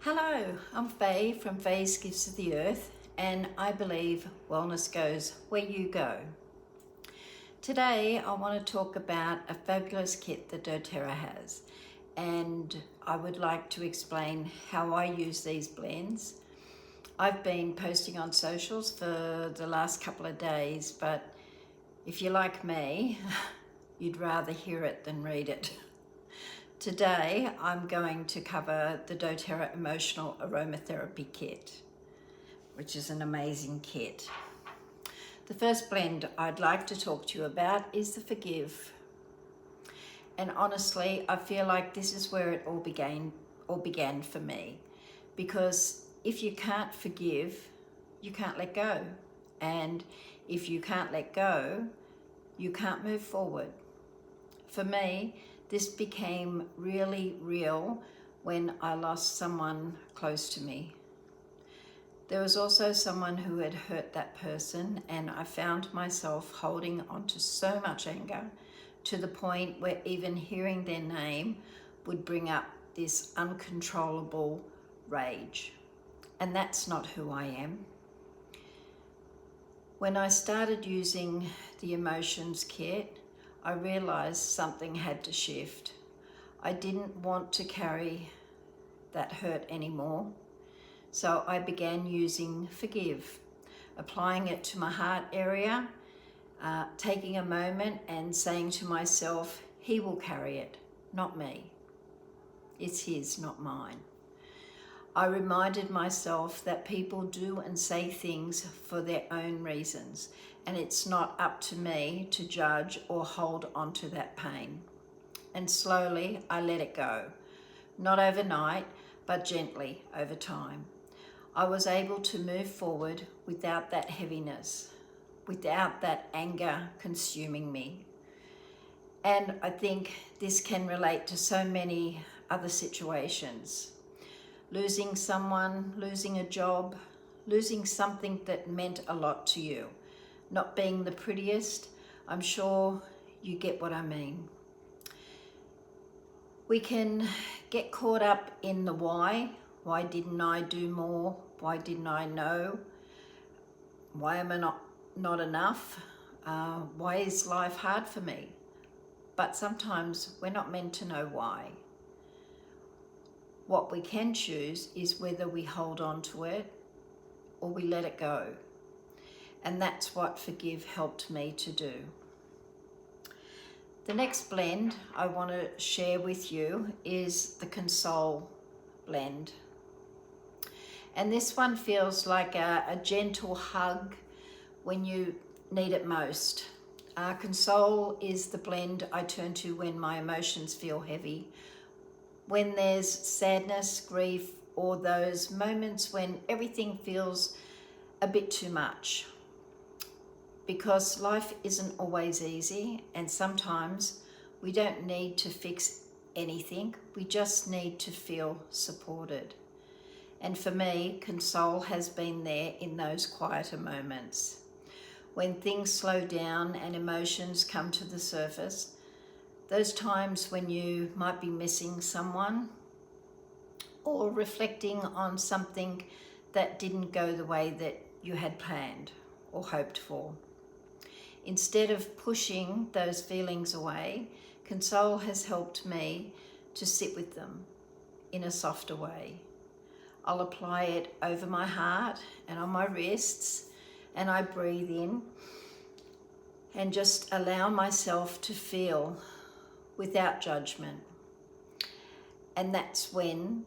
Hello, I'm Faye from Faye's Gifts of the Earth, and I believe wellness goes where you go. Today, I want to talk about a fabulous kit that doTERRA has, and I would like to explain how I use these blends. I've been posting on socials for the last couple of days, but if you're like me, you'd rather hear it than read it. Today, I'm going to cover the doTERRA Emotional Aromatherapy Kit, which is an amazing kit. The first blend I'd like to talk to you about is the Forgive. And honestly, I feel like this is where it all began for me. Because if you can't forgive, you can't let go. And if you can't let go, you can't move forward. For me, this became really real when I lost someone close to me. There was also someone who had hurt that person, and I found myself holding on to so much anger to the point where even hearing their name would bring up this uncontrollable rage. And that's not who I am. When I started using the Emotions Kit, I realized something had to shift. I didn't want to carry that hurt anymore. So I began using Forgive, applying it to my heart area, taking a moment and saying to myself, he will carry it, not me. It's his, not mine. I reminded myself that people do and say things for their own reasons, and it's not up to me to judge or hold on to that pain. And slowly I let it go, not overnight, but gently over time. I was able to move forward without that heaviness, without that anger consuming me. And I think this can relate to so many other situations. Losing someone, losing a job, losing something that meant a lot to you, not being the prettiest. I'm sure you get what I mean. We can get caught up in the why. Why didn't I do more? Why didn't I know? Why am I not enough? Why is life hard for me? But sometimes we're not meant to know why. What we can choose is whether we hold on to it or we let it go. And that's what Forgive helped me to do. The next blend I want to share with you is the Console blend. And this one feels like a gentle hug when you need it most. Console is the blend I turn to when my emotions feel heavy, when there's sadness, grief, or those moments when everything feels a bit too much. Because life isn't always easy, and sometimes we don't need to fix anything, we just need to feel supported. And for me, Console has been there in those quieter moments. When things slow down and emotions come to the surface, those times when you might be missing someone or reflecting on something that didn't go the way that you had planned or hoped for. Instead of pushing those feelings away, Console has helped me to sit with them in a softer way. I'll apply it over my heart and on my wrists, and I breathe in and just allow myself to feel without judgment. And that's when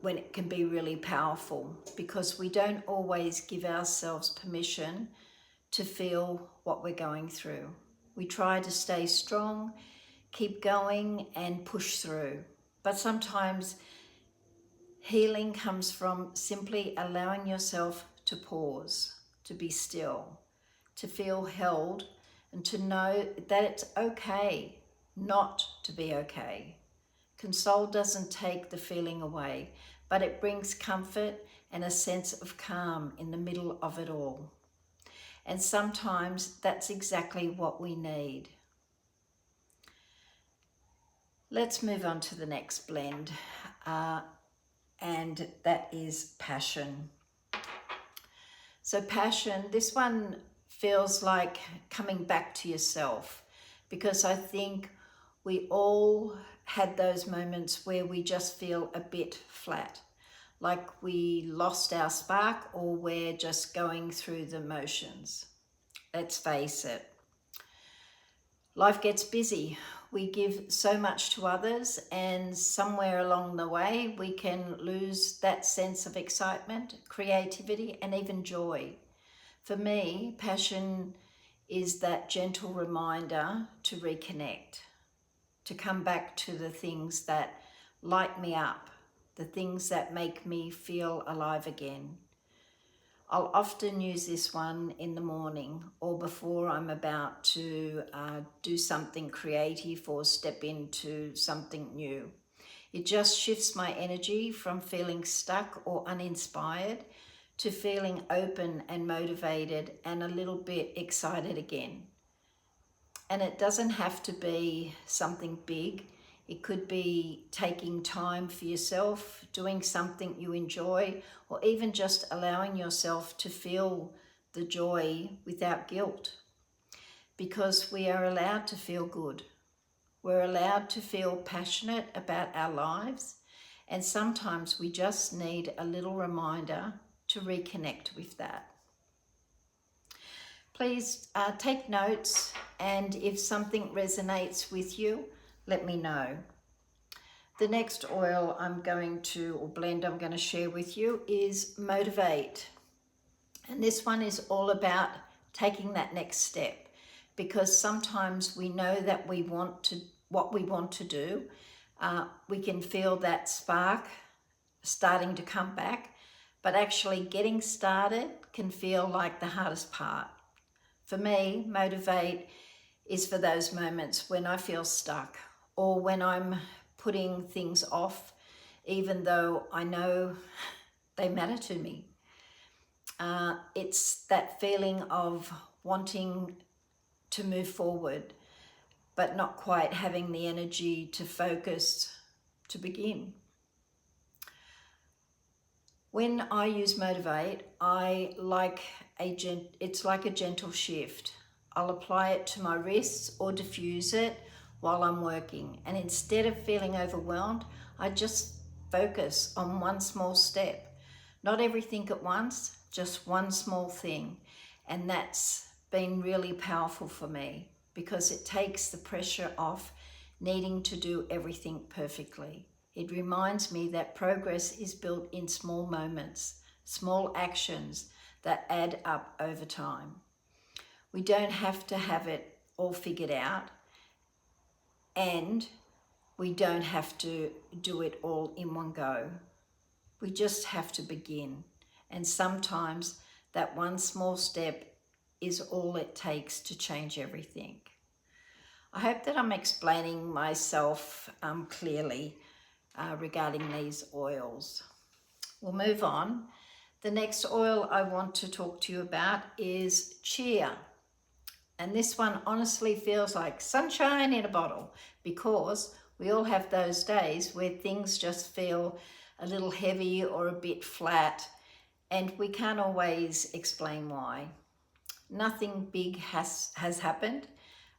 it can be really powerful, because we don't always give ourselves permission to feel what we're going through. We try to stay strong, keep going and push through. But sometimes healing comes from simply allowing yourself to pause, to be still, to feel held, and to know that it's okay not to be okay. Console doesn't take the feeling away, but it brings comfort and a sense of calm in the middle of it all. And sometimes that's exactly what we need. Let's move on to the next blend, and that is passion. So passion, this one feels like coming back to yourself, because I think we all had those moments where we just feel a bit flat, like we lost our spark or we're just going through the motions. Let's face it, life gets busy. We give so much to others, and somewhere along the way we can lose that sense of excitement, creativity, and even joy. For me, passion is that gentle reminder to reconnect, to come back to the things that light me up, the things that make me feel alive again. I'll often use this one in the morning or before I'm about to do something creative or step into something new. It just shifts my energy from feeling stuck or uninspired to feeling open and motivated and a little bit excited again. And it doesn't have to be something big. It could be taking time for yourself, doing something you enjoy, or even just allowing yourself to feel the joy without guilt. Because we are allowed to feel good. We're allowed to feel passionate about our lives, and sometimes we just need a little reminder to reconnect with that. Please take notes, and if something resonates with you, let me know. The next oil or blend I'm going to share with you is Motivate. And this one is all about taking that next step, because sometimes we know that what we want to do. We can feel that spark starting to come back, but actually getting started can feel like the hardest part. For me, Motivate is for those moments when I feel stuck or when I'm putting things off, even though I know they matter to me. It's that feeling of wanting to move forward, but not quite having the energy to focus to begin. When I use Motivate, it's like a gentle shift. I'll apply it to my wrists or diffuse it while I'm working. And instead of feeling overwhelmed, I just focus on one small step. Not everything at once, just one small thing. And that's been really powerful for me, because it takes the pressure off needing to do everything perfectly. It reminds me that progress is built in small moments, small actions that add up over time. We don't have to have it all figured out, and we don't have to do it all in one go. We just have to begin. And sometimes that one small step is all it takes to change everything. I hope that I'm explaining myself clearly regarding these oils. We'll move on. The next oil I want to talk to you about is chia. And this one honestly feels like sunshine in a bottle, because we all have those days where things just feel a little heavy or a bit flat, and we can't always explain why. Nothing big has happened,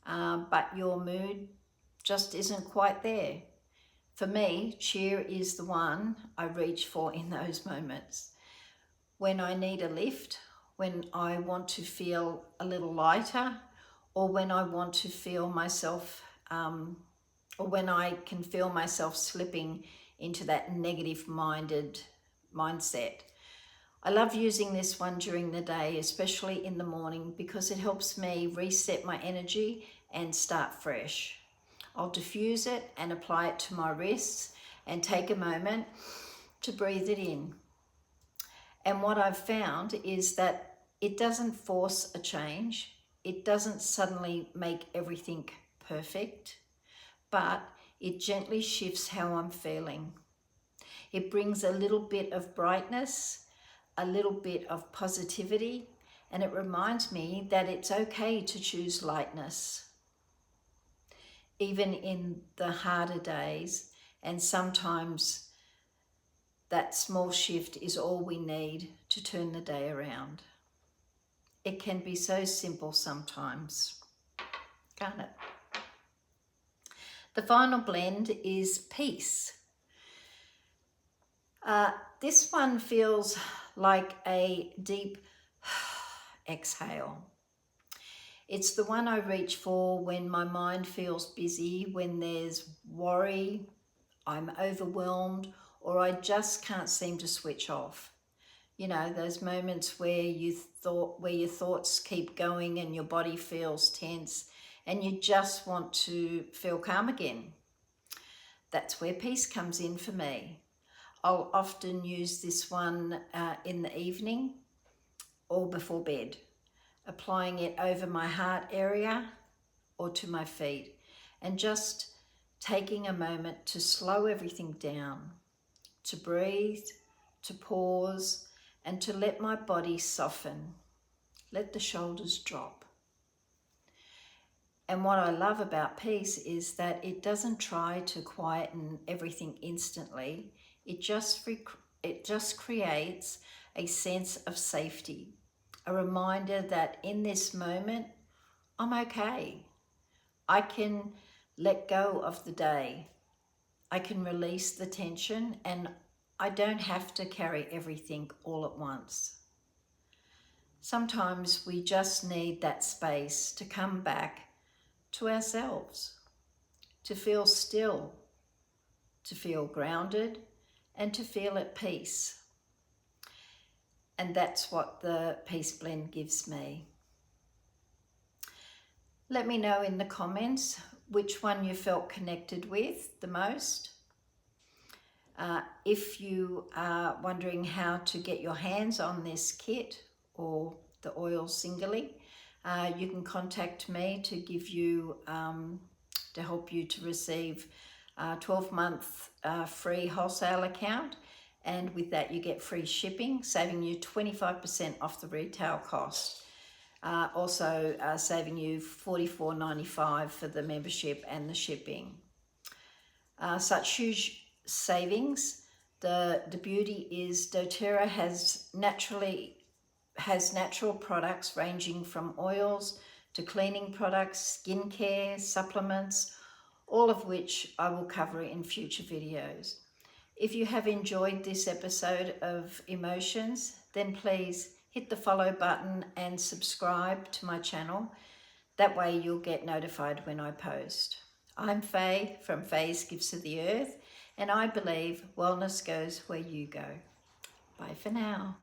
but your mood just isn't quite there. For me, chia is the one I reach for in those moments. When I need a lift, when I want to feel a little lighter, or when I want to feel myself, or when I can feel myself slipping into that negative-minded mindset. I love using this one during the day, especially in the morning, because it helps me reset my energy and start fresh. I'll diffuse it and apply it to my wrists and take a moment to breathe it in. And what I've found is that it doesn't force a change. It doesn't suddenly make everything perfect, but it gently shifts how I'm feeling. It brings a little bit of brightness, a little bit of positivity, and it reminds me that it's okay to choose lightness. even in the harder days, and sometimes that small shift is all we need to turn the day around. It can be so simple sometimes, can't it? The final blend is peace. This one feels like a deep exhale. It's the one I reach for when my mind feels busy, when there's worry, I'm overwhelmed, or I just can't seem to switch off. You know, those moments where your thoughts keep going and your body feels tense and you just want to feel calm again. That's where peace comes in for me. I'll often use this one in the evening or before bed, applying it over my heart area or to my feet, and just taking a moment to slow everything down, to breathe, to pause, and to let my body soften. Let the shoulders drop. And what I love about peace is that it doesn't try to quieten everything instantly. It just creates a sense of safety, a reminder that in this moment, I'm okay. I can let go of the day. I can release the tension, and I don't have to carry everything all at once. Sometimes we just need that space to come back to ourselves, to feel still, to feel grounded, and to feel at peace. And that's what the Peace Blend gives me. Let me know in the comments which one you felt connected with the most. If you are wondering how to get your hands on this kit or the oil singly, you can contact me to give you, to help you to receive a 12-month free wholesale account. And with that, you get free shipping, saving you 25% off the retail cost. Also saving you $44.95 for the membership and the shipping. Such huge savings. The beauty is doTERRA has natural products ranging from oils to cleaning products, skincare, supplements, all of which I will cover in future videos. If you have enjoyed this episode of Emotions, then please hit the follow button and subscribe to my channel. That way you'll get notified when I post. I'm Faye from Faye's Gifts of the Earth, and I believe wellness goes where you go. Bye for now.